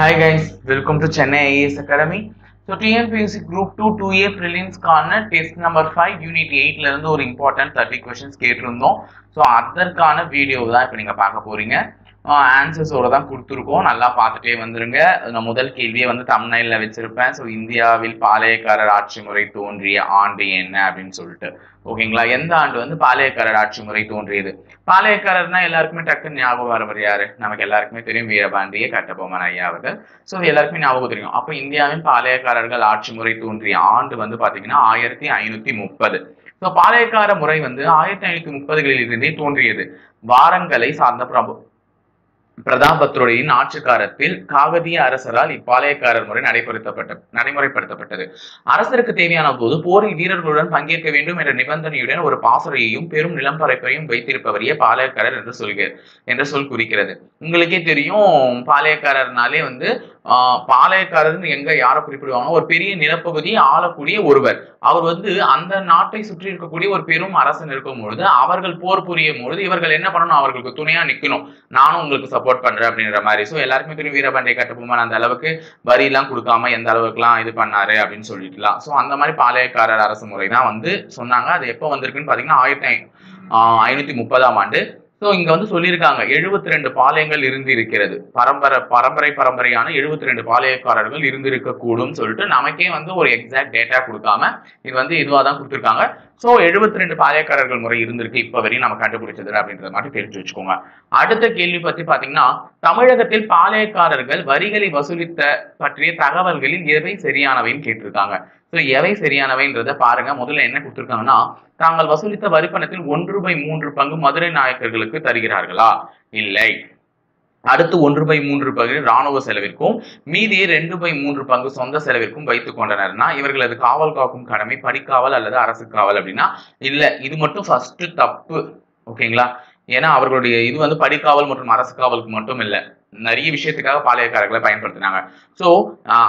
Hi guys, welcome to Chennai IAS Academy. So TNPSC Group 2 2A prelims கான test number 5 unit 8 ல இருந்து ஒரு important 30 questions கேட்டிருந்தோம். So அதற்கான வீடியோ தான் இப்போ நீங்க பார்க்க போறீங்க. ஆன்சர்ஸோட தான் கொடுத்துருக்கோம், நல்லா பார்த்துட்டே வந்துருங்க. நான் முதல் கேள்வியை வந்து தம்ப்நெயில்ல வச்சிருப்பேன். ஸோ இந்தியாவில் பாளையக்காரர் ஆட்சி முறை தோன்றிய ஆண்டு என்ன அப்படின்னு சொல்லிட்டு, ஓகேங்களா? எந்த ஆண்டு வந்து பாளையக்காரர் ஆட்சி முறை தோன்றியது? பாளையக்காரர்னா எல்லாருக்குமே டக்குன்னு ஞாபகம் வரவர் யாரு? நமக்கு எல்லாருக்குமே தெரியும், வீரபாண்டிய கட்டபொம்மன் ஐயா அவர்கள். ஸோ எல்லாருக்குமே ஞாபகம் தெரியும். அப்போ இந்தியாவின் பாளையக்காரர்கள் ஆட்சி முறை தோன்றிய ஆண்டு வந்து பாத்தீங்கன்னா 1530. ஸோ பாளையக்கார முறை வந்து 1530களில் இருந்தே தோன்றியது. வாரங்களை சார்ந்த பிரதாபத்துறையின் ஆட்சி காலத்தில் காகதிய அரசரால் இப்பாளையக்காரர் முறை நடைமுறைப்படுத்தப்பட்டது. அரசருக்கு தேவையான போது போரில் வீரர்களுடன் பங்கேற்க வேண்டும் என்ற நிபந்தனையுடன் ஒரு பாசறையையும் பெரும் நிலப்பரப்பையும் வைத்திருப்பவரையே பாளையக்காரர் என்ற சொல் குறிக்கிறது. உங்களுக்கே தெரியும், பாளையக்காரர்னாலே வந்து பாளையக்காரர் எங்க யாரை குறிப்பிடுவாங்க? ஒரு பெரிய நிலப்பகுதியை ஆளக்கூடிய ஒருவர். அவர் வந்து அந்த நாட்டை சுற்றி இருக்கக்கூடிய ஒரு பெரும் அரசன் இருக்கும் பொழுது அவர்கள் போர் புரியும் பொழுது இவர்கள் என்ன பண்ணணும்? அவர்களுக்கு துணையா நிக்கணும். நானும் உங்களுக்கு சப்போர்ட் பண்றேன் அப்படின்ற மாதிரி. ஸோ எல்லாருக்குமே தெரியும், வீரபாண்டிய கட்டபொம்மன் அந்த அளவுக்கு வரி எல்லாம் கொடுக்காம எந்த அளவுக்கு எல்லாம் இது பண்ணாரு அப்படின்னு சொல்லிட்டுலாம். ஸோ அந்த மாதிரி பாளையக்காரர் அரசு முறை தான் வந்து சொன்னாங்க. அது எப்போ வந்திருக்குன்னு பாத்தீங்கன்னா 1530ஆம் ஆண்டு. ஸோ இங்க வந்து சொல்லியிருக்காங்க 72 பாளையங்கள் இருக்கிறது. பரம்பரையான 72 பாளையக்காரர்கள் இருந்திருக்க கூடும் சொல்லிட்டு நமக்கே வந்து ஒரு எக்ஸாக்ட் டேட்டா கொடுக்காம இது வந்து இதுவா தான் கொடுத்துருக்காங்க. ஸோ 72 பாளையக்காரர்கள் முறை இருந்திருக்கு இப்ப வரையும் நம்ம கண்டுபிடிச்சது அப்படின்றத மாதிரி தெரிஞ்சு வச்சுக்கோங்க. அடுத்த கேள்வி பத்தி பாத்தீங்கன்னா, தமிழகத்தில் பாளையக்காரர்கள் வரிகளை வசூலித்த பற்றிய தகவல்களில் எவை சரியானவைன்னு கேட்டிருக்காங்க. ஸோ எவை சரியானவைன்றத பாருங்க. முதல்ல என்ன கொடுத்துருக்காங்கன்னா, தாங்கள் வசூலித்த வரிப்பணத்தில் 1/3 பங்கு மதுரை நாயக்கர்களுக்கு தருகிறார்களா? இல்லை. அடுத்து 1/3 பங்கு ராணுவ செலவிற்கும் மீதியை 2/3 பங்கு சொந்த செலவிற்கும் வைத்துக் கொண்டனர்னா இவர்களது காவல் காக்கும் கடமை படிக்காவல் அல்லது அரசு காவல் அப்படின்னா இல்ல, இது மட்டும் ஃபர்ஸ்ட் தப்பு. ஓகேங்களா? ஏன்னா அவர்களுடைய இது வந்து படிக்காவல் மற்றும் அரசு காவலுக்கு மட்டும் இல்லை, நிறைய விஷயத்துக்காக பாளையக்காரர்களை பயன்படுத்தினாங்க. ஸோ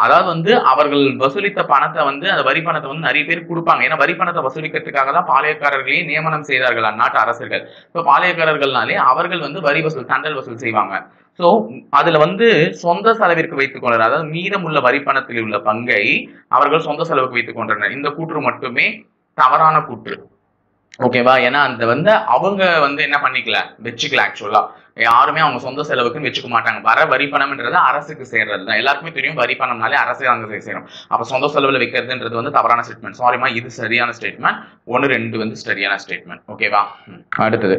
அதாவது வந்து அவர்கள் வசூலித்த பணத்தை வந்து அந்த வரி பணத்தை வந்து நிறைய பேர் கொடுப்பாங்க. ஏன்னா வரி பணத்தை வசூலிக்கிறதுக்காக தான் பாளையக்காரர்களையே நியமனம் செய்தார்கள் அந்நாட்டு அரசர்கள். ஸோ பாளையக்காரர்கள்னாலே அவர்கள் வந்து வரி வசூல் தண்டல் வசூல் செய்வாங்க. ஸோ அதுல வந்து சொந்த செலவிற்கு வைத்துக் கொண்டனர். அதாவது மீதம் உள்ள வரி பணத்தில் உள்ள பங்கை அவர்கள் சொந்த செலவுக்கு வைத்துக் கொண்டனர். இந்த கூற்று மட்டுமே தவறான கூற்று. ஓகேவா? ஏன்னா அந்த வந்து அவங்க வந்து என்ன வச்சுக்கல. ஆக்சுவலா யாருமே அவங்க சொந்த செலவுக்குன்னு வச்சுக்க மாட்டாங்க. வர வரி பணம்ன்றது அரசுக்கு சேர்றது தான். எல்லாருக்குமே தெரியும், வரி பணம்னாலே அரசு அங்க சேரும். அப்ப சொந்த செலவுல வைக்கிறதுன்றது வந்து தவறான ஸ்டேட்மெண்ட். சாரிமா, இது சரியான ஸ்டேட்மெண்ட். 1, 2 வந்து சரியான ஸ்டேட்மெண்ட். ஓகேவா? அடுத்தது,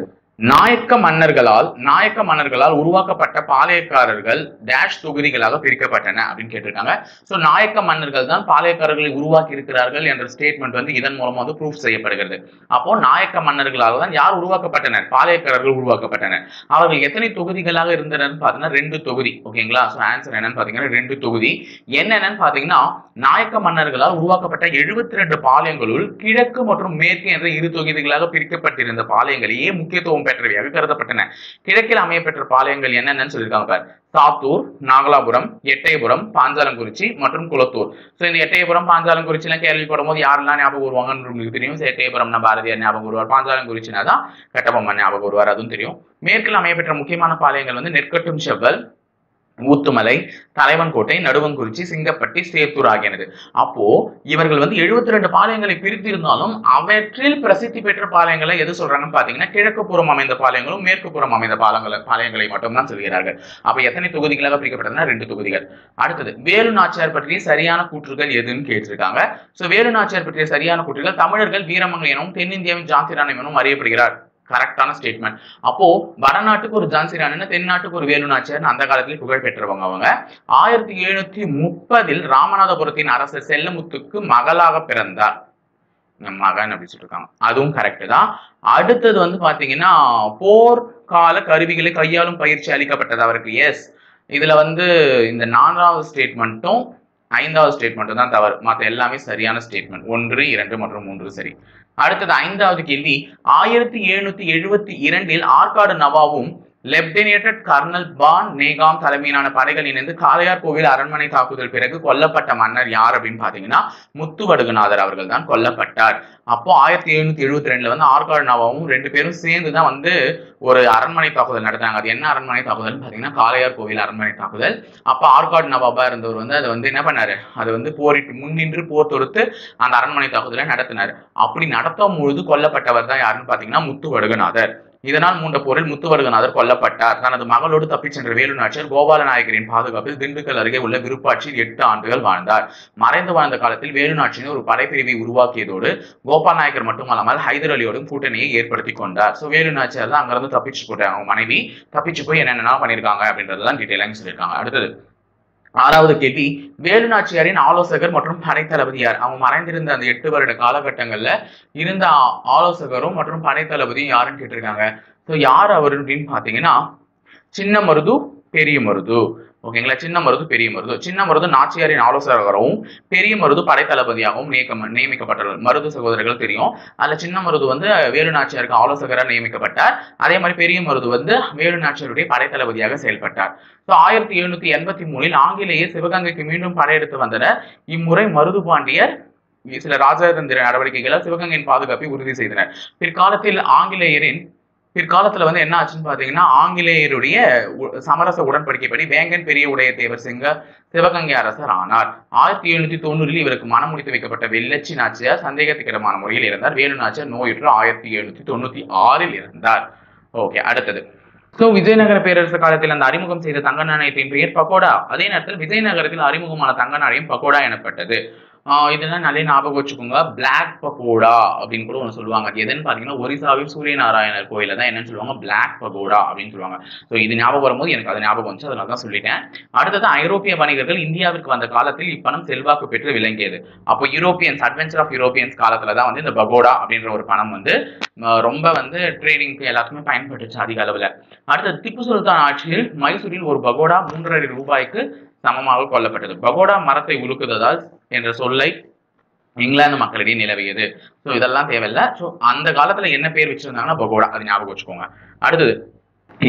நாயக்க மன்னர்களால் உருவாக்கப்பட்ட பாளையக்காரர்கள் டேஷ் தொகுதிகளாக பிரிக்கப்பட்டன அப்படின்னு கேட்டிருக்காங்க. சோ நாயக்க மன்னர்கள் தான் பாளையக்காரர்களை உருவாக்கி இருக்கிறார்கள் என்ற ஸ்டேட்மெண்ட் வந்து இதன் மூலமா வந்து ப்ரூஃப் செய்யப்படுகிறது. அப்போ நாயக்க மன்னர்களால் தான் யார் உருவாக்கப்பட்டனர்? பாளையக்காரர்கள் உருவாக்கப்பட்டனர். அவர்கள் எத்தனை தொகுதிகளாக இருந்தனர் பாத்தீங்கன்னா 2 தொகுதி. ஓகேங்களா? சோ ஆன்சர் என்னன்னு பாத்தீங்கன்னா 2 தொகுதி. என்னன்னு பாத்தீங்கன்னா, நாயக்க மன்னர்களால் உருவாக்கப்பட்ட 72 பாளையங்களுள் கிழக்கு மற்றும் மேற்கு என்ற 2 தொகுதிகளாக பிரிக்கப்பட்டிருந்த பாளையங்களையே முக்கியத்துவம் பெற்றவையாக கருதப்பட்டன. கிழக்கில் அமையப்பெற்ற பாளையங்கள் என்னென்னு சொல்லியிருக்காங்க பாரு. சாத்தூர், நாகலாபுரம், எட்டயபுரம், பாஞ்சாலங்குறிச்சி மற்றும் குளத்தூர். சோ இந்த எட்டயபுரம் பாஞ்சாலங்குறிச்சி எல்லாம் கேள்விப்படும் போது யாரெல்லாம் ஞாபகம் வருவாங்கன்னு உங்களுக்கு தெரியும். எட்டயபுரம்னா பாரதியார் ஞாபகம் வருவார், பாஞ்சாலங்குறிச்சினா தான் கட்டபொம்மன் ஞாபகம் வருவார், அதுவும் தெரியும். மேற்கில் அமையப்பெற்ற முக்கியமான பாளையங்கள் வந்து நெற்கட்டும் செவ்வல், ஊத்துமலை, தலைவன்கோட்டை, நடுவங்குறிச்சி, சிங்கப்பட்டி, சேத்தூர் ஆகியனது. அப்போ இவர்கள் வந்து 72 பாளையங்களை பிரித்திருந்தாலும் அவற்றில் பிரசித்தி பெற்ற பாளையங்களை எது சொல்றாங்கன்னு பாத்தீங்கன்னா கிழக்கு புறம் அமைந்த பாளையங்களும் மேற்கு புறம் அமைந்த பாளையங்களை மட்டும்தான் சொல்கிறார்கள். அப்ப எத்தனை தொகுதிகளாக பிரிக்கப்பட்டதுன்னா 2 தொகுதிகள். அடுத்தது, வேலு நாச்சியார் பற்றிய சரியான கூற்றுகள் எதுன்னு கேட்டிருக்காங்க. சோ வேலு நாச்சியார் பற்றிய சரியான கூற்றுகள், தமிழர்கள் வீரமங்கை எனவும் தென்னிந்தியாவின் ஜான்சிராணி எனவும் அறியப்படுகிறார். கரெக்டான ஸ்டேட்மெண்ட். அப்போ வடநாட்டுக்கு ஒரு ஜான்சிராணி, தென்னாட்டுக்கு ஒரு வேலு நாச்சியார் அந்த காலத்தில் புகழ் பெற்றவங்க அவங்க. 1730 ராமநாதபுரத்தின் அரசர் செல்லமுத்துக்கு மகளாக பிறந்தார். மகன் அப்படின்னு சொல்லிருக்காங்க, அதுவும் கரெக்ட் தான். அடுத்தது வந்து பாத்தீங்கன்னா, போர்க்கால கருவிகளை கையாளும் பயிற்சி அளிக்கப்பட்டது அவருக்கு. எஸ். இதுல வந்து இந்த 4வது ஸ்டேட்மெண்ட்டும் 5வது ஸ்டேட்மெண்ட்டும் தான் தவறு. மற்ற எல்லாமே சரியான ஸ்டேட்மெண்ட். 1, 2 மற்றும் 3 சரி. அடுத்தது 5வது கேள்வி, 1772 ஆற்காடு நவாவும் லெப்டினேட் கர்னல் பான் நேகாம் தலைமையிலான படைகள் இணைந்து காளையார் கோவில் அரண்மனை தாக்குதல் பிறகு கொல்லப்பட்ட மன்னர் யார் அப்படின்னு பாத்தீங்கன்னா முத்துவடுகநாதர் அவர்கள் தான் கொல்லப்பட்டார். அப்போ 1772 வந்து ஆற்காடு நவாவும் 2 பேரும் சேர்ந்து தான் வந்து ஒரு அரண்மனை தாக்குதல் நடத்தாங்க. அது என்ன அரண்மனை தாக்குதல் பாத்தீங்கன்னா காளையார் கோவில் அரண்மனை தாக்குதல். அப்ப ஆற்காடு நவாபா இருந்தவர் வந்து அதை வந்து என்ன பண்ணாரு, அது வந்து போரிட்டு முன்னின்று போர் தொடுத்து அந்த அரண்மனை தாக்குதலை நடத்தினார். அப்படி நடத்தும் பொழுது கொல்லப்பட்டவர் தான் யாருன்னு பாத்தீங்கன்னா முத்துவடுகநாதர். இதனால் மூண்ட போரில் முத்துவடுகநாதர் கொல்லப்பட்டார். தனது மகளோடு தப்பிச் சென்ற வேலு நாச்சியார் கோபால நாயக்கரின் பாதுகாப்பில் திண்டுக்கல் அருகே உள்ள விருப்பாட்சியில் 8 ஆண்டுகள் வாழ்ந்தார். மறைந்து வாழ்ந்த காலத்தில் வேலு நாச்சியார் ஒரு படைப்பிரிவை உருவாக்கியதோடு கோபால நாயக்கர் மட்டுமல்லாமல் ஹைதர் அலியோடும் கூட்டணியை ஏற்படுத்தி கொண்டார். சோ வேலு நாச்சியார் தான் அங்கிருந்து தப்பிச்சு போட்டாங்க. அவங்க மனைவி தப்பிச்சு போய் என்னென்ன பண்ணிருக்காங்க அப்படின்றதுதான் டீடைலா சொல்லியிருக்காங்க. அடுத்தது 6வது கேள்வி, வேலு நாச்சியாரின் ஆலோசகர் மற்றும் படைத்தளபதி யார்? அவங்க மறைந்திருந்த அந்த 8 வருட காலகட்டங்கள்ல இருந்த ஆலோசகரும் மற்றும் படைத்தளபதியும் யாருன்னு கேட்டிருக்காங்க. ஸோ யார் அவர் அப்படின்னு பாத்தீங்கன்னா சின்ன மருது பெரிய மருது. ஓகேங்களா, சின்ன மருது பெரிய மருது. சின்ன மருது நாச்சியாரின் ஆலோசகராகவும் பெரிய மருது படைத்தளபதியாகவும் நியமிக்கப்பட்டார். மருது சகோதரர்கள் தெரியும். அதுல சின்ன மருது வந்து வேலு நாச்சியாருக்கு ஆலோசகராக நியமிக்கப்பட்டார். அதே மாதிரி பெரிய மருது வந்து வேலு நாச்சியாருடைய படைத்தளபதியாக செயல்பட்டார். 1783 ஆங்கிலேயர் சிவகங்கைக்கு மீண்டும் படையெடுத்து வந்தனர். இம்முறை மருது பாண்டியர் சில ராஜதந்திர நடவடிக்கைகளால் சிவகங்கையின் பாதுகாப்பை உறுதி செய்தனர். பிற்காலத்துல வந்து என்ன ஆச்சுன்னு பாத்தீங்கன்னா ஆங்கிலேயருடைய சமரச உடன்படிக்கைப்படி வேங்கன் பெரிய உடையதேவர் சிவகங்கை அரசர் ஆனார். 1790 இவருக்கு மனம் முடித்து வைக்கப்பட்ட வெள்ளச்சி நாச்சியார் சந்தேகத்துக்கிடமான முறையில் இறந்தார். வேலு நாச்சியார் நோயுற்று 1796 இறந்தார். ஓகே, அடுத்தது விஜயநகர பேரரசு காலத்தில் அந்த அறிமுகம் செய்த தங்க நாணயத்தின் பெயர் பகோடா. அதே நேரத்தில் விஜயநகரத்தில் அறிமுகமான தங்க நாணயம் பகோடா எனப்பட்டது. இதெல்லாம் நல்ல ஞாபகம் வச்சுக்கோங்க. பிளாக் பகோடா அப்படின்னு கூட ஒன்று சொல்லுவாங்க. அது எதுன்னு பாத்தீங்கன்னா ஒரிசாவில் சூரிய நாராயணர் கோயில தான் என்னன்னு சொல்லுவாங்க, பிளாக் பகோடா அப்படின்னு சொல்லுவாங்க. ஸோ இது ஞாபகம் வரும்போது எனக்கு அது ஞாபகம் வந்துச்சு, அதனால தான் சொல்லிட்டேன். அடுத்தது ஐரோப்பிய வணிகர்கள் இந்தியாவிற்கு வந்த காலத்தில் இப்பணம் செல்வாக்கு பெற்று விளங்கியது. அப்போ யூரோப்பியன்ஸ் அட்வென்ச்சர் ஆஃப் யூரோப்பியன்ஸ் காலத்துல தான் வந்து இந்த பகோடா அப்படின்ற ஒரு பணம் வந்து ரொம்ப வந்து ட்ரேடிங்க்கு எல்லாத்துக்குமே பயன்பட்டுச்சு அதிக அளவுல. அடுத்தது திப்பு சுல்தான் ஆட்சியில் மைசூரில் ஒரு பகோடா 3.5 ரூபாய்க்கு சமமாக கொல்லப்பட்டது. பகோடா மரத்தை உலுக்குததால் என்ற சொல்லை இங்கிலாந்து மக்களிடையே நிலவியது. ஸோ இதெல்லாம் தேவையில்லை. ஸோ அந்த காலத்துல என்ன பேர் வச்சிருந்தாங்கன்னா பகோடா, அது ஞாபகம் வச்சுக்கோங்க. அடுத்தது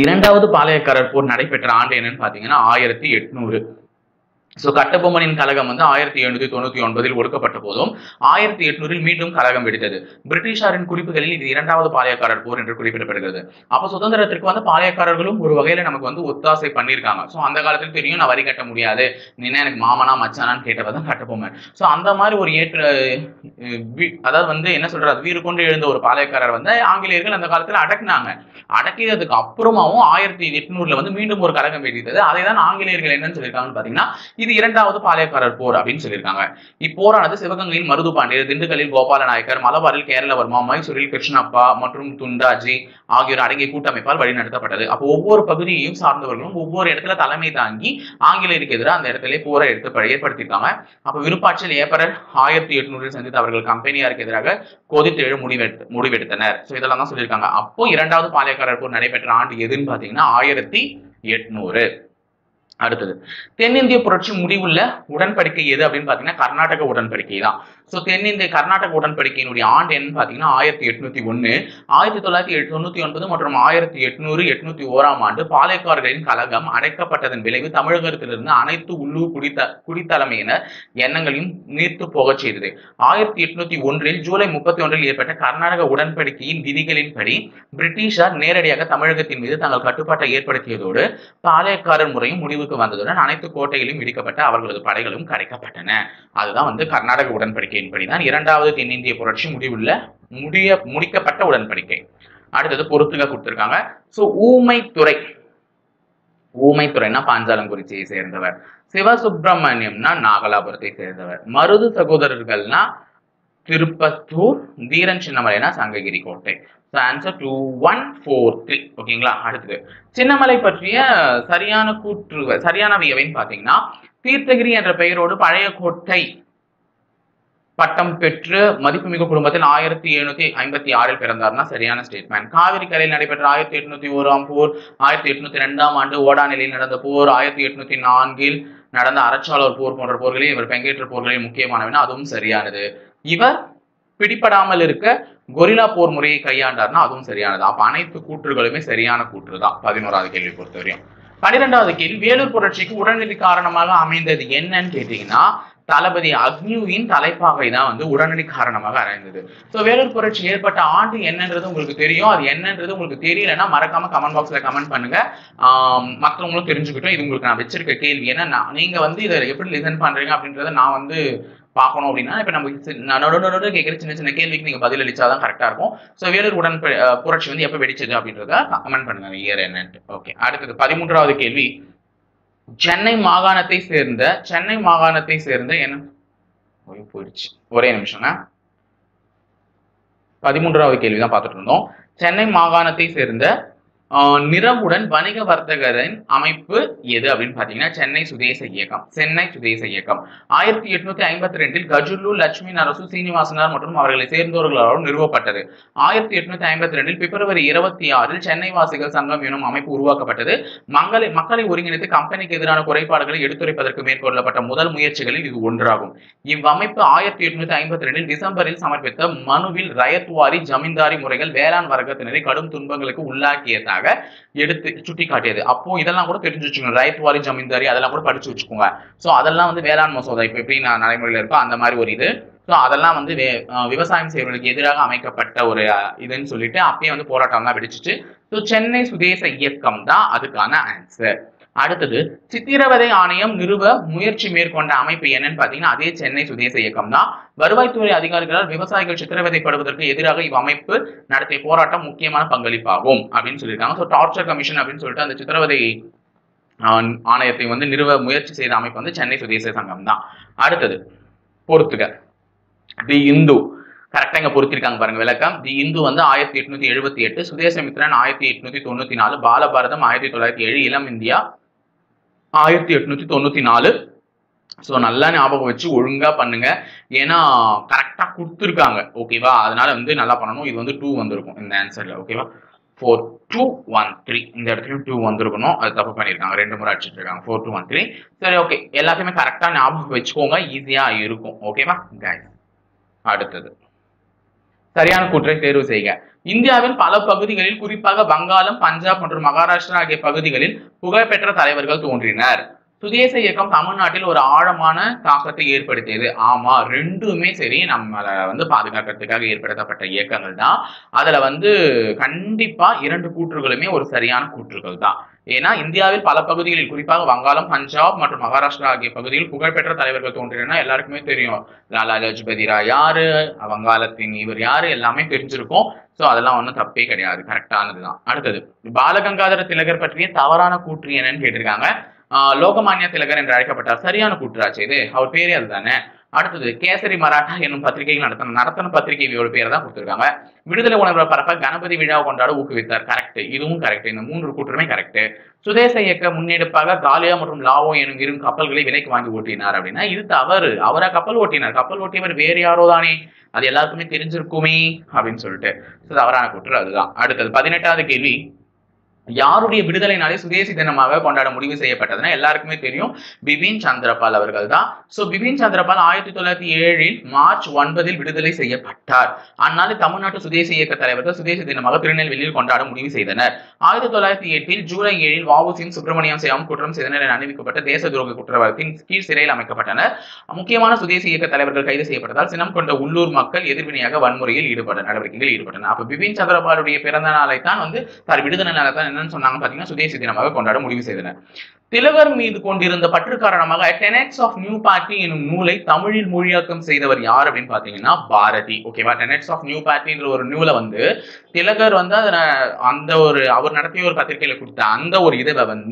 2வது பாளையக்காரர் போர் நடைபெற்ற ஆண்டு என்னன்னு பாத்தீங்கன்னா 1800. கட்டபொம்மனின் கழகம் வந்து 1799 ஒடுக்கப்பட்ட போதும் 1800 மீண்டும் கழகம் வெடித்தது. பிரிட்டிஷாரின் குறிப்புகளில் இது 2வது பாளையக்காரர் போர் என்று குறிப்பிடப்படுகிறது. அப்ப சுதந்திரத்திற்கு வந்து பாளையக்காரர்களும் ஒரு வகையில நமக்கு வந்து ஒத்தாசை பண்ணியிருக்காங்க. சோ அந்த காலத்துல தெரியும் நான் வரி கட்ட முடியாது, நீ எனக்கு மாமனா மச்சானான்னு கேட்டவதான் கட்டபொம்மன். சோ அந்த மாதிரி ஒரு அதாவது வந்து என்ன சொல்றது, வீறு கொண்டு எழுந்த ஒரு பாளையக்காரர் வந்து ஆங்கிலேயர்கள் அந்த காலத்துல அடக்குனாங்க. அடக்கியதுக்கு அப்புறமாவும் 1800 வந்து மீண்டும் ஒரு கழகம் வெடித்தது. அதை தான் ஆங்கிலேயர்கள் என்னன்னு சொல்லியிருக்காங்கன்னு பாத்தீங்கன்னா இது 2வது பாளையக்காரர் போர் அப்படின்னு சொல்லியிருக்காங்க. இப்போரானது சிவகங்கையில் மருது பாண்டியர், திண்டுக்கல்லில் கோபால நாயக்கர், மலபாரில் கேரளவர்மா, மைசூரில் கிருஷ்ணப்பா மற்றும் துண்டாஜி ஆகியோர் அடங்கிய கூட்டமைப்பால் வழிநடத்தப்பட்டது. அப்போ ஒவ்வொரு பகுதியையும் சார்ந்தவர்களும் ஒவ்வொரு இடத்துல தலைமை தாங்கி ஆங்கிலேயருக்கு எதிராக அந்த இடத்துல போரை ஏற்படுத்தியிருக்காங்க. அப்ப விருப்பாட்சியில் ஏப்ரல் 1800 சந்தித்து அவர்கள் கம்பெனியாருக்கு எதிராக கொதித்தெழு முடிவெடுத்தனர். சோ இதெல்லாம் தான் சொல்லியிருக்காங்க. அப்போ 2வது பாளையக்காரர் போர் நடைபெற்ற ஆண்டு எதுன்னு பாத்தீங்கன்னா 1800. அடுத்தது தென்னிந்திய புரட்சி முடிவுள்ள உடன்படிக்கை எது அப்படின்னு பாத்தீங்கன்னா கர்நாடக உடன்படிக்கை தான். தென்னிந்திய கர்நாடக உடன்படிக்கையினுடைய ஆண்டு என்னன்னு பாத்தீங்கன்னா 1801. 1999 மற்றும் 1800 801 ஆண்டு பாளையக்காரர்களின் கழகம் அடைக்கப்பட்டதன் விளைவு தமிழகத்திலிருந்து அனைத்து உள்ளூர் குடித்தலைமையினர் எண்ணங்களையும் நீர்த்து போக செய்தது. 1801 ஜூலை 31 ஏற்பட்ட கர்நாடக உடன்படிக்கையின் விதிகளின்படி பிரிட்டிஷார் நேரடியாக தமிழகத்தின் மீது தங்கள் கட்டுப்பாட்டை ஏற்படுத்தியதோடு பாளையக்காரர் முறையும் முடிவுக்கு வந்ததுடன் அனைத்து கோட்டைகளையும் இடிக்கப்பட்ட அவர்களது படைகளும் கரைக்கப்பட்டன. அதுதான் வந்து கர்நாடக உடன்படிக்கையின்படிதான் 2வது தென்னிந்திய புரட்சி முடிக்கப்பட்ட உடன்படிக்கை. அடுத்தது பொறுத்துக கொடுத்திருக்காங்க. ஊமைத்துறைனா பாஞ்சாலங்குறிச்சியை சேர்ந்தவர், சிவசுப்பிரமணியம்னா நாகலாபுரத்தை சேர்ந்தவர், மருது சகோதரர்கள்னா திருப்பத்தூர், தீரன் சின்னமலைனா சங்ககிரி கோட்டை. ஆன்சர் 2143. ஓகேங்களா. அடுத்தது சின்னமலை பற்றிய சரியானவையவைன்னு பாத்தீங்கன்னா தீர்த்தகிரி என்ற பெயரோடு பழைய கோட்டை பட்டம் பெற்று மதிப்புமிகு குடும்பத்தில் 1756 பிறந்தார்னா சரியான ஸ்டேட்மெண்ட். காவிரி கரையில் நடைபெற்ற 1801 போர், 1802 ஓடாநிலையில் நடந்த போர், 1804 நடந்த அறச்சாளர் போர் போன்ற போர்களில் இவர் பங்கேற்ற போர்களில் முக்கியமானவன, அதுவும் சரியானது. இவர் பிடிபடாமல் இருக்க கொரில்லா போர் முறையை கையாண்டார்னா அதுவும் சரியானது. அப்ப அனைத்து கூற்றுகளுமே சரியான கூற்று தான் 11வது கேள்வி பொறுத்தவரையும். 12வது கேள்வி, வேலூர் புரட்சிக்கு உடனடி காரணமாக அமைந்தது என்னன்னு கேட்டீங்கன்னா தளபதி அக்னியின் தலைப்பாகை தான் வந்து உடனடி காரணமாக அமைந்தது. ஸோ வேலூர் புரட்சி ஏற்பட்ட ஆண்டு என்னன்றது உங்களுக்கு தெரியும். அது என்னன்றது உங்களுக்கு தெரியலன்னா மறக்காம கமெண்ட் பாக்ஸ்ல கமெண்ட் பண்ணுங்க. மற்றவங்களும் தெரிஞ்சுக்கிட்டோம். இது உங்களுக்கு நான் வச்சிருக்க கேள்வி. ஏன்னா நீங்க வந்து இதை எப்படி லிசன் பண்றீங்க அப்படின்றத நான் வந்து பார்க்கணும் அப்படின்னா இப்ப நம்ம கேட்கிற சின்ன சின்ன கேள்விக்கு நீங்க பதில் அளிச்சாதான் கரெக்டா இருக்கும். ஸோ வேலூர் புரட்சி வந்து எப்ப வெடிச்சது அப்படின்றத கமெண்ட் பண்ணுங்க இயர் என்னன்ட்டு. ஓகே, அடுத்தது 13வது கேள்வி, சென்னை மாகாணத்தை சேர்ந்த என்ன போயிடுச்சு, ஒரே நிமிஷங்க. 13வது கேள்விதான் பார்த்துட்டு இருந்தோம். சென்னை மாகாணத்தை சேர்ந்த நிறமுடன் வணிக வர்த்தகரின் அமைப்பு எது அப்படின்னு பாத்தீங்கன்னா சென்னை சுதேச இயக்கம். 1852 கஜுல்லு லட்சுமி நரசு சீனிவாசனார் மற்றும் அவர்களை சேர்ந்தவர்களால் நிறுவப்பட்டது. 1852 பிப்ரவரி 26 சென்னை வாசிகள் சங்கம் எனும் அமைப்பு உருவாக்கப்பட்டது. மக்களை ஒருங்கிணைத்து கம்பெனிக்கு எதிரான குறைபாடுகளை எடுத்துரைப்பதற்கு மேற்கொள்ளப்பட்ட முதல் முயற்சிகளில் இது ஒன்றாகும். இவ்வமைப்பு 1852 டிசம்பரில் சமர்ப்பித்த மனுவில் ரயத்வாரி ஜமீன்தாரி முறைகள் வேளாண் வர்க்கத்தினரை கடும் துன்பங்களுக்கு உள்ளாக்கியதாக எடுத்து சுட்டி காட்டியது. அப்போ இதெல்லாம் கூட தெரிஞ்சு வச்சுக்கோங்க. ரயத்வாரி ஜமீன்தாரி அதெல்லாம் கூட படிச்சு வச்சுக்கோங்க. சோ அதெல்லாம் வந்து வேளாண் மசோதா இப்ப எப்படி நடைமுறையில இருக்கோ அந்த மாதிரி ஒரு இது. ஸோ அதெல்லாம் வந்து விவசாயம் செய்வர்களுக்கு எதிராக அமைக்கப்பட்ட ஒரு இதுன்னு சொல்லிட்டு அப்பயே வந்து போராட்டம் தான் வெடிச்சிச்சு. ஸோ சென்னை சுதேச இயக்கம் தான் அதுக்கான ஆன்சர். அடுத்தது, சித்திரவதை ஆணையம் நிறுவ முயற்சி மேற்கொண்ட அமைப்பு என்னன்னு பாத்தீங்கன்னா அதே சென்னை சுதேச இயக்கம் தான். வருவாய்த்துறை அதிகாரிகளால் விவசாயிகள் சித்திரவதைப்படுவதற்கு எதிராக இவ்வமைப்பு நடத்திய போராட்டம் முக்கியமான பங்களிப்பாகும் அப்படின்னு சொல்லியிருக்காங்க. ஸோ டார்ச்சர் கமிஷன் அப்படின்னு சொல்லிட்டு அந்த சித்திரவதை ஆணையத்தை வந்து நிறுவ முயற்சி செய்த அமைப்பு வந்து சென்னை சுதேச சங்கம் தான். அடுத்தது பொறுத்துக, தி இந்து கரெக்டா இங்க பொறுத்திருக்காங்க பாருங்க விளக்கம். தி இந்து வந்து 1878, சுதேசமித்ரன் 1894, பாலபாரதம் 1907, இளம் இந்தியா 1894. ஸோ நல்லா ஞாபகம் வச்சு ஒழுங்கா பண்ணுங்க. ஏன்னா கரெக்டா கொடுத்துருக்காங்க. ஓகேவா, அதனால வந்து நல்லா பண்ணணும். இது வந்து 2 வந்திருக்கும் இந்த ஆன்சர்ல. ஓகேவா, 4213 இந்த இடத்துல 2 வந்திருக்கணும். அது தப்பு பண்ணிருக்காங்க, 2 முறை அடிச்சுட்டு இருக்காங்க. 4213. சரி, ஓகே, எல்லாத்தையுமே கரெக்டா ஞாபகம் வச்சுக்கோங்க, ஈஸியா இருக்கும். ஓகேவா கைஸ், அடுத்தது சரியான கூற்றை தேர்வு செய்க. இந்தியாவின் பல பகுதிகளில் குறிப்பாக வங்காளம், பஞ்சாப் மற்றும் மகாராஷ்டிரா ஆகிய பகுதிகளில் புகழ்பெற்ற தலைவர்கள் தோன்றினர். சுதேச இயக்கம் தமிழ்நாட்டில் ஒரு ஆழமான தாக்கத்தை ஏற்படுத்தியது. ஆமா, ரெண்டுமே சரி, நம்மளை வந்து பாதுகாக்கிறதுக்காக ஏற்படுத்தப்பட்ட இயக்கங்கள் தான். அதுல வந்து கண்டிப்பா 2 கூற்றுகளுமே ஒரு சரியான கூற்றுகள் தான். ஏன்னா இந்தியாவில் பல பகுதிகளில் குறிப்பாக வங்காளம், பஞ்சாப் மற்றும் மகாராஷ்டிரா ஆகிய பகுதியில் புகழ்பெற்ற தலைவர்கள் தோன்றினா எல்லாருக்குமே தெரியும். லாலா லஜபதி ராய் யாரு, வங்காளத்தின் இவர் யாரு, எல்லாமே தெரிஞ்சிருக்கும். சோ அதெல்லாம் ஒன்றும் தப்பே கிடையாது, கரெக்டானதுதான். அடுத்தது, பாலகங்காதர திலகர் பற்றிய தவறான கூற்று என்னன்னு கேட்டிருக்காங்க. லோகமானிய திலகர் என்று அழைக்கப்பட்டார். சரியான கூற்றாச்சு இது, அவர் பேரே அதுதானே. அடுத்தது, கேசரி மராட்டா என்னும் பத்திரிகைகள் நடத்தின பத்திரிகையோட பேரை தான் கொடுத்திருக்காங்க. விடுதலை உணர்வை பரப்ப கணபதி விழாவை கொண்டாட ஊக்குவித்தார். கரெக்ட், இதுவும் கரெக்ட். இந்த 3 கூற்றுமே கரெக்ட். சுதேச இயக்க முன்னெடுப்பாக காலியா மற்றும் லாவோ எனும் 2 கப்பல்களை விலைக்கு வாங்கி ஓட்டினார் அப்படின்னா இது தவறு. அவரா கப்பல் ஓட்டினார். கப்பல் ஓட்டியவர் வேறு யாரோ தானே, அது எல்லாருக்குமே தெரிஞ்சிருக்குமே அப்படின்னு சொல்லிட்டு தவறான கூற்று அதுதான். அடுத்தது 18வது கேள்வி, யாருடைய விடுதலை நாளை சுதேசி தினமாக கொண்டாட முடிவு செய்யப்பட்டதுன்னா எல்லாருக்குமே தெரியும், பிபின் சந்திரபால் அவர்கள் தான். சோ பிபின் சந்திரபால் 1907 மார்ச் 9 விடுதலை செய்யப்பட்டார். அந்நாள் தமிழ்நாட்டு சுதேசி இயக்க தலைவர்கள் சுதேசி தினமாக திருநெல்வேலியில் கொண்டாட முடிவு செய்தனர். 1908 ஜூலை 7 வ.உ.சி. சுப்பிரமணியம் சேவம் குற்றம் செய்தனர் என அறிவிக்கப்பட்ட தேச துரோக குற்றவாளத்தின் கீழ் சிறையில் அமைக்கப்பட்டனர். முக்கியமான சுதேசி இயக்க தலைவர்கள் கைது செய்யப்பட்டதால் சினம் கொண்ட உள்ளூர் மக்கள் எதிர்வினையாக வன்முறையில் நடவடிக்கைகள் ஈடுபட்டனர். அப்ப பிபின் சந்திரபாலுடைய பிறந்த நாளை தான் வந்து விடுதலை நாளை தான் என்னன்னு சொன்னாங்க பாத்தீங்கன்னா சுதேசி தினமாக கொண்டாட முடிவு செய்தனர். திலகர் மீது கொண்டிருந்த பற்று காரணமாக டெனெட்ஸ் ஆஃப் நியூ பார்ட்டி எனும் நூலை தமிழில் மொழியாக்கம் செய்தவர் யார் அப்படின்னு பாத்தீங்கன்னா பாரதி. ஓகேவா, டெனெட்ஸ் ஆஃப் நியூ பார்ட்டின்ற ஒரு நூலை வந்து திலகர் வந்து அந்த ஒரு அவர் நடத்திய ஒரு பத்திரிகையில கொடுத்த அந்த ஒரு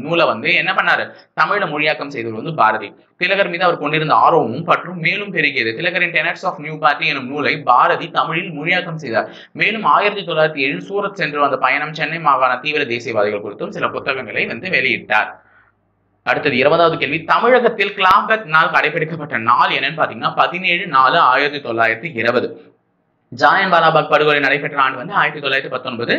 நூலை வந்து என்ன பண்ணாரு, தமிழ்ல மொழியாக்கம் செய்தவர் வந்து பாரதி. திலகர் மீது அவர் கொண்டிருந்த ஆர்வமும் பற்றும் மேலும் பெருகியது. திலகரின் டெனெட்ஸ் ஆஃப் நியூ பார்ட்டி எனும் நூலை பாரதி தமிழில் மொழியாக்கம் செய்தார். மேலும் 1907 சூரத் சென்று வந்த பயணம், சென்னை மாகாண தீவிர தேசியவாதிகள் குறித்தும் சில புத்தகங்களை வந்து வெளியிட்டார். அடுத்தது 20வது கேள்வி, தமிழகத்தில் கிளாம்பத் நாள் கடைபிடிக்கப்பட்ட நாள் என்னன்னு பாத்தீங்கன்னா 17/4/1920. ஜாலியன் வாலாபாக் படுகொலை நடைபெற்ற ஆண்டு வந்து 1919.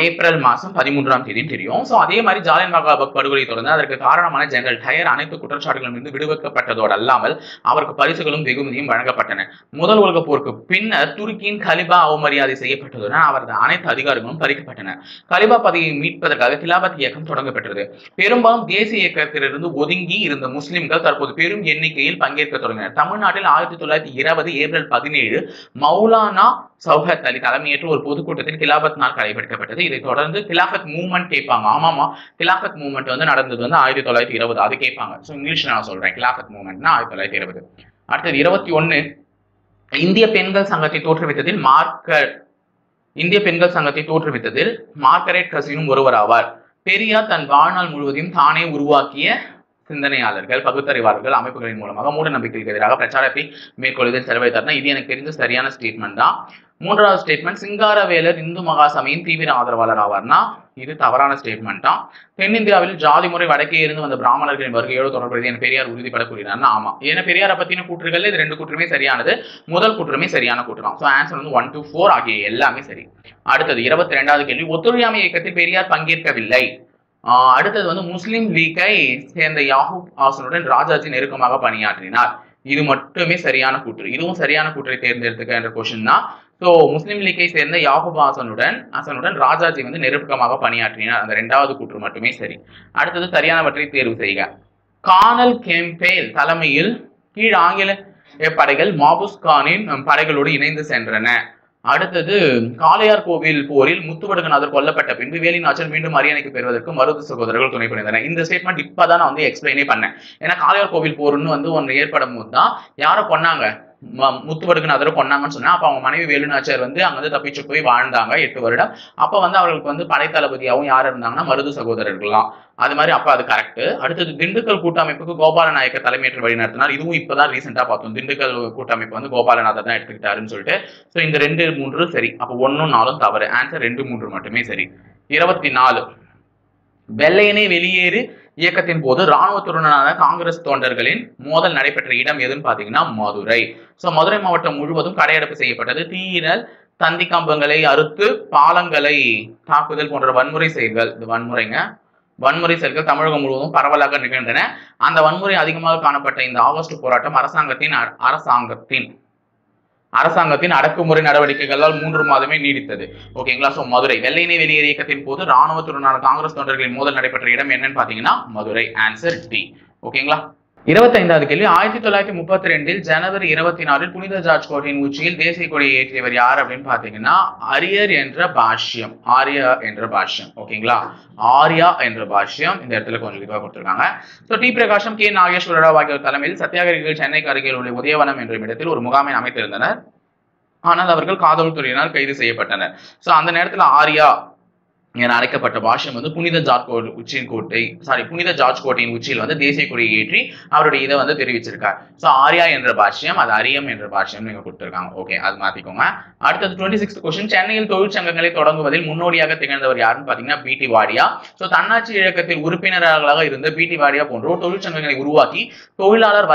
ஏப்ரல் மாதம் 13ஆம் தேதியும் தெரியும். ஸோ அதே மாதிரி ஜாலியன்வாலா பாக் படுகொலை தொடர்ந்து அதற்கு காரணமான ஜெனரல் டயர் அனைத்து குற்றச்சாட்டுகளிலிருந்து விடுவிக்கப்பட்டதோடு அல்லாமல் அவருக்கு பரிசுகளும் வெகுமதியும் வழங்கப்பட்டன. முதல் உலகப் போருக்கு பின்னர் துருக்கியின் கலிபா அவமரியாதை செய்யப்பட்டதுடன் அவரது அனைத்து அதிகாரங்களும் பறிக்கப்பட்டன. கலிபா பதவியை மீட்பதற்காக கிலாபத் இயக்கம் தொடங்கப்பட்டது. பெரும்பாலும் தேசிய இயக்கத்திலிருந்து ஒதுங்கி இருந்த முஸ்லிம்கள் தற்போது பெரும் எண்ணிக்கையில் பங்கேற்க தொடங்கினர். தமிழ்நாட்டில் 1920 ஏப்ரல் 17 மௌலானா சௌஹத் அலி தலைமையேற்று ஒரு பொதுக்கூட்டத்தில் கிலாபத் நாள் கடைபிடிக்கப்பட்டது. இதை தொடர்ந்து கிலாபத் மூவ்மெண்ட் கேட்பாங்க. ஆமாமா, கிலாபத் மூவ்மெண்ட் வந்து நடந்தது வந்து 1920. அது கேட்பாங்க. ஸோ இங்கிலீஷ்ல நான் சொல்றேன், கிலாபத் மூவ்மெண்ட்னா 1920. அடுத்தது 21 இந்திய பெண்கள் சங்கத்தை தோற்றுவித்ததில் மார்கரெட் கசினும் ஒருவர் ஆவார். பெரியார் தன் வாழ்நாள் முழுவதையும் தானே உருவாக்கிய சிந்தனையாளர்கள், பகுத்தறிவாளர்கள் அமைப்புகளின் மூலமாக மூட நம்பிக்கைக்கு எதிராக பிரச்சாரத்தை மேற்கொள்வதில் செலவழித்தார்னா இது எனக்கு தெரிஞ்ச சரியான ஸ்டேட்மெண்ட் தான். மூன்றாவது ஸ்டேட்மெண்ட் சிங்காரவேலர் இந்து மகா சபையின் தீவிர ஆதரவாளர் ஆவார்னா இது தவறான ஸ்டேட்மெண்ட் தான். தென்னிந்தியாவில் ஜாதி முறை வடக்கே இருந்து வந்த பிராமணர்களின் வருகையோடு தொடர்புடைய என பெரியார் உறுதிப்பட கூறினார்னா ஆமா. ஏன்னா பெரியாரை பத்தின கூற்றுகள் இது 2 கூற்றுமே சரியானது. முதல் கூற்றுமே சரியான கூற்றுதான். ஸோ ஆன்சர் வந்து 1 to 4 ஆகிய எல்லாமே சரி. அடுத்தது 22வது கேள்வி ஒத்துழையாமை இயக்கத்தில் பெரியார் பங்கேற்கவில்லை. அடுத்தது வந்து முஸ்லிம் லீக்கை சேர்ந்த யாகூப் ஹாசனுடன் ராஜாஜி நெருக்கமாக பணியாற்றினார். இது மட்டுமே சரியான கூற்று. இதுவும் சரியான கூற்றை தேர்ந்தெடுத்துக்க என்ற கொஸ்டின் தான். ஸோ முஸ்லிம் லீக்கை சேர்ந்த யாகூப் ஹாசனுடன் ராஜாஜி வந்து நெருக்கமாக பணியாற்றினார். அந்த 2வது கூற்று மட்டுமே சரி. அடுத்தது சரியானவற்றை தேர்வு செய்க. கார்னல் கெம்பேல் தலைமையில் கீழ் ஆங்கில படைகள் மாபூஸ் கானின் படைகளோடு இணைந்து சென்றன. அடுத்தது காளையார் கோவில் போரில் முத்துவடுகநாதர் கொல்லப்பட்ட பின்பு வேலிநாச்சியார் மீண்டும் அரியணைக்கு பெறுவதற்கு மருது சகோதரர்கள் துணை புரிந்தனர். இந்த ஸ்டேட்மெண்ட் இப்பதான் நான் வந்து எக்ஸ்பிளைனே பண்ணேன். ஏன்னா காளையார் கோவில் போர்னு வந்து ஒன்று ஏற்படும் போது தான் யாரை கொன்னாங்க, முத்துவடுகநாதரை கொன்னாங்கன்னு சொன்னா. அப்ப அவங்க மனைவி வேலுநாச்சியார் வந்து அங்க வந்து தப்பிச்சு போய் வாழ்ந்தாங்க 8 வருடம். அப்ப வந்து அவர்களுக்கு வந்து படைத்தளபதியாகவும் யார் இருந்தாங்கன்னா மருது சகோதரர்கள்லாம். அது மாதிரி அப்ப அது கரெக்ட். அடுத்தது திண்டுக்கல் கூட்டமைப்புக்கு கோபால நாயக்கர் தலைமையேற்று வழி நடத்தினார். இதுவும் இப்பதான் ரீசெண்டா பார்த்தோம். திண்டுக்கல் கூட்டமைப்பு வந்து கோபாலநாதர் தான் எடுத்துக்கிட்டாருன்னு சொல்லிட்டு. ஸோ இந்த 2, 3 சரி. அப்போ 1, 4 தவறு. ஆன்சர் 2, 3 மட்டுமே சரி. 24 வெள்ளையனே வெளியேறு இயக்கத்தின் போது இராணுவத்துடனான காங்கிரஸ் தொண்டர்களின் மோதல் நடைபெற்ற இடம் எதுன்னு பாத்தீங்கன்னா மதுரை. சோ மதுரை மாவட்டம் முழுவதும் கடையெடுப்பு செய்யப்பட்டது. தீயினல், தந்தி கம்பங்களை அறுத்து பாலங்களை தாக்குதல் போன்ற வன்முறை செயல்கள், இது வன்முறை செயல்கள் தமிழகம் முழுவதும் பரவலாக நிகழ்ந்தன. அந்த வன்முறை அதிகமாக காணப்பட்ட இந்த ஆகஸ்ட் போராட்டம் அரசாங்கத்தின் அடக்குமுறை நடவடிக்கைகளால் 3 மாதமே நீடித்தது. ஓகேங்களா. சோ மதுரை வெள்ளையனே வெளியேறு இயக்கத்தின் போது இராணுவத்துடனான காங்கிரஸ் தொண்டர்களின் மோதல் நடைபெற்ற இடம் என்னன்னு பாத்தீங்கன்னா மதுரை. Answer D. ஓகேங்களா. 25வது கேள்வி 1932 ஜனவரி 24 புனித ஜார்ஜ் கோட்டையின் உச்சியில் தேசிய கொடியை ஏற்றியவர் யார் அப்படின்னு பாத்தீங்கன்னா ஆர்யா என்ற பாஷ்யம். ஓகேங்களா. ஆர்யா என்ற பாஷ்யம் இந்த இடத்துல கொஞ்சம் இதுவாக கொடுத்திருக்காங்க. So T Prakasam, K Nageswara Rao ஆகியோர் தலைமையில் சத்தியாகிரகிகள் சென்னைக்கு அருகில் உள்ள உதயவனம் என்ற இடத்தில் ஒரு முகாமை அமைத்திருந்தனர். ஆனால் அவர்கள் காவல்துறையினால் கைது செய்யப்பட்டனர். சோ அந்த நேரத்தில் ஆர்யா என அழைக்கப்பட்ட பாஷ்யம் வந்து புனித ஜார்ஜ் கோட்டையின் உச்சியில் வந்து தேசிய கொடியை ஏற்றி அவருடைய இதை வந்து தெரிவிச்சிருக்கார். சோ ஆர்யா என்ற பாஷ்யம், அது அரியம் என்ற பாஷ்யம் நீங்க கொடுத்திருக்காங்க. ஓகே, அது மாத்திக்கோங்க. அடுத்தது 26th கொஸ்டின் சென்னையில் தொழிற்சங்கங்களை தொடங்குவதில் முன்னோடியாக திகழ்ந்தவர் யாருன்னு பாத்தீங்கன்னா பிடி வாடியா. சோ தன்னாட்சி இயக்கத்தில் உறுப்பினர்களாக இருந்த பிடி வாடியா போன்றோர் தொழிற்சங்கங்களை உருவாக்கி தொழிலாளர்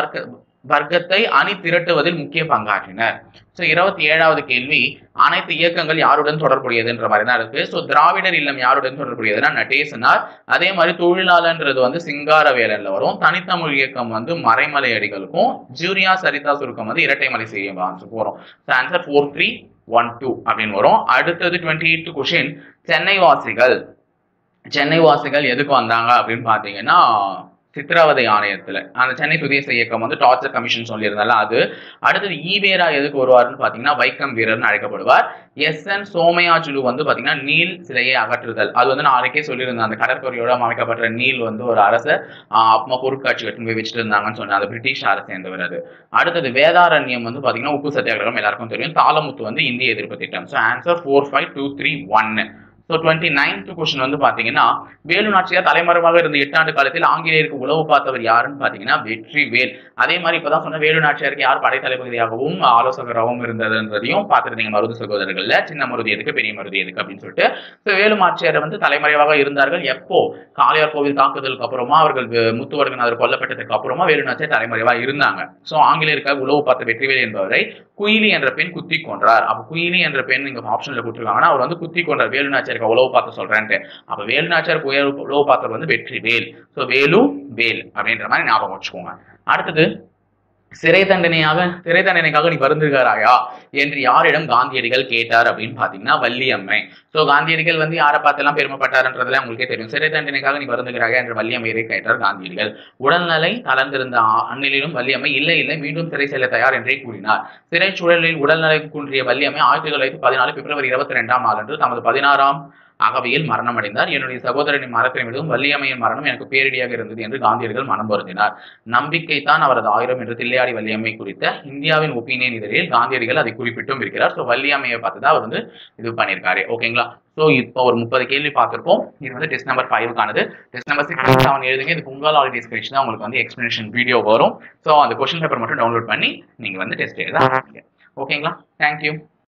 வர்க்கத்தை அணி திரட்டுவதில் முக்கிய பங்காற்றினர். சோ 27வது கேள்வி அனைத்து இயக்கங்கள் யாருடன் தொடர்புடையதுன்ற மாதிரி தான் இருக்கு. சோ திராவிடர் இல்லம் யாருடன் தொடர்புடையதுன்னா நடேசனார். அதே மாதிரி தொழிலாளர்ன்றது வந்து சிங்காரவேலன்ல வரும். தனித்தமிழ் இயக்கம் வந்து மறைமலை அடிகளுக்கும், ஜூரியா சரிதா சுருக்கம் வந்து இரட்டைமலை செய்யும் போறோம். ஆன்சர் 4312 அப்படின்னு வரும். அடுத்தது 28th கொஸ்டின் சென்னை வாசிகள் எதுக்கு வந்தாங்க அப்படின்னு பாத்தீங்கன்னா சித்திரவதை ஆணையத்துல அந்த சென்னை சுதேச இயக்கம் வந்து டார்ச்சர் கமிஷன் சொல்லியிருந்தால அது. அடுத்தது ஈவேரா எதுக்கு வருவாருன்னு பாத்தீங்கன்னா வைக்கம் வீரர்னு அழைக்கப்படுவார். SN சோமயாஜுலு வந்து பாத்தீங்கன்னா நீல் சிலையை அகற்றுதல், அது வந்து நான் அன்றைக்கே சொல்லியிருந்தேன். அந்த கடற்கரையோட அமைக்கப்பட்ட நீல் வந்து ஒரு அரசர் அப்பமா பொருட்காட்சி வெட்டு போய் வச்சுட்டு இருந்தாங்கன்னு சொன்னேன். அது பிரிட்டிஷ் அரசு சேர்ந்தவர் அது. அடுத்தது வேதாரண்யம் வந்து பாத்தீங்கன்னா உப்பு சத்தியாகிரகம் எல்லாருக்கும் தெரியும். தாளமுத்து வந்து இந்திய எதிர்ப்பு திட்டம். So answer 45231. So 29th question வந்து பாத்தீங்கன்னா வேலு நாச்சியார் தலைமறைவாக இருந்த 8 ஆண்டு காலத்தில் ஆங்கிலேயருக்கு உளவு பார்த்தவர் யாருன்னு பாத்தீங்கன்னா வெற்றிவேல். அதே மாதிரி இப்பதான் சொன்ன வேலு நாச்சியாருக்கு யார் படைத்தளபதியாகவும் ஆலோசகராகவும் இருந்ததுன்றதையும் பார்த்துருந்தீங்க மருது சகோதரர்கள்ல. சின்ன மருது எதுக்கு பெரிய மருது எதுக்கு அப்படின்னு சொல்லிட்டு. ஸோ வேலு நாச்சியார் வந்து தலைமறைவாக இருந்தார்கள். எப்போ காளையார் கோவில் தாக்குதலுக்கு அப்புறமா அவர்கள் முத்துவடுகநாதர் கொல்லப்பட்டதுக்கு அப்புறமா வேலு நாச்சியார் தலைமறைவாக இருந்தாங்க. ஸோ ஆங்கிலேயருக்காக உளவு பார்த்த வெற்றிவேல் என்பவரை குயிலி என்ற பெண் குத்தி கொன்றார். அப்ப குயிலி என்ற பெண் இங்க ஆப்ஷன்ல கொடுத்துருக்காங்கன்னா அவர் வந்து குத்தி கொன்றார். வேலு நாச்சியார் சொல்லியிருக்கேன் உழவு பார்த்து சொல்றேன்ட்டு. அப்ப வேலு நாச்சியாருக்கு உழவு பார்த்தவர் வந்து வெற்றி வேல். ஸோ வேலு வேல் அப்படின்ற மாதிரி ஞாபகம் வச்சுக்கோங்க. அடுத்தது சிறை தண்டனைக்காக நீ வருந்துகிறாயா என்று யாரிடம் காந்தியடிகள் கேட்டார் அப்படின்னு பாத்தீங்கன்னா வள்ளியம்மை. சோ காந்தியடிகள் வந்து யாரை பார்த்தெல்லாம் பெருமைப்பட்டார்ன்றதுல உங்களுக்கே தெரியும். சிறை தண்டனைக்காக நீ வருந்துகிறாயா என்று வள்ளியம்மையை கேட்டார் காந்தியடிகள். உடல்நிலை தளர்ந்திருந்த அந்நிலையிலும் வள்ளியம்மை இல்லை மீண்டும் சிறை செல்ல தயார் என்றே கூறினார். சிறைச்சூழலில் உடல்நலை குன்றிய வள்ளியம்மை 1914 பிப்ரவரி 22ஆம் நாளன்று தமது 16ஆம் அகவையில் மரணம் அடைந்தார். என்னுடைய சகோதரனின் மரணத்தை விடவும் வள்ளியம்மையின் மரணம் எனக்கு பேரிடியாக இருந்தது என்று காந்தியடிகள் மனம் வருந்தினார். நம்பிக்கை தான் அவரது ஆயிரம் என்று தில்லையாடி வள்ளியம்மை குறித்த இந்தியாவின் ஒப்பீனியன் இதழில் காந்தியடிகள் அதை குறிப்பிட்டும் இருக்கிறார். ஸோ வள்ளியம்மையை பார்த்து தான் அவர் வந்து இது பண்ணியிருக்காரு. ஓகேங்களா? ஸோ இப்போ ஒரு 30 கேள்வி பார்த்துருப்போம். இது வந்து டெஸ்ட் நம்பர் 5க்கானது. டெஸ்ட் நம்பர் 6 7 எழுதுங்க. இது பொங்கல் ஹாலிடேஸ் கழிச்சு தான் உங்களுக்கு வந்து எக்ஸ்பிளனேஷன் வீடியோ வரும். ஸோ அந்த கொஸ்டின் பேப்பர் மட்டும் டவுன்லோட் பண்ணி நீங்க வந்து டெஸ்ட் எழுத ஆரம்பிங்க. ஓகேங்களா? தேங்க்யூ.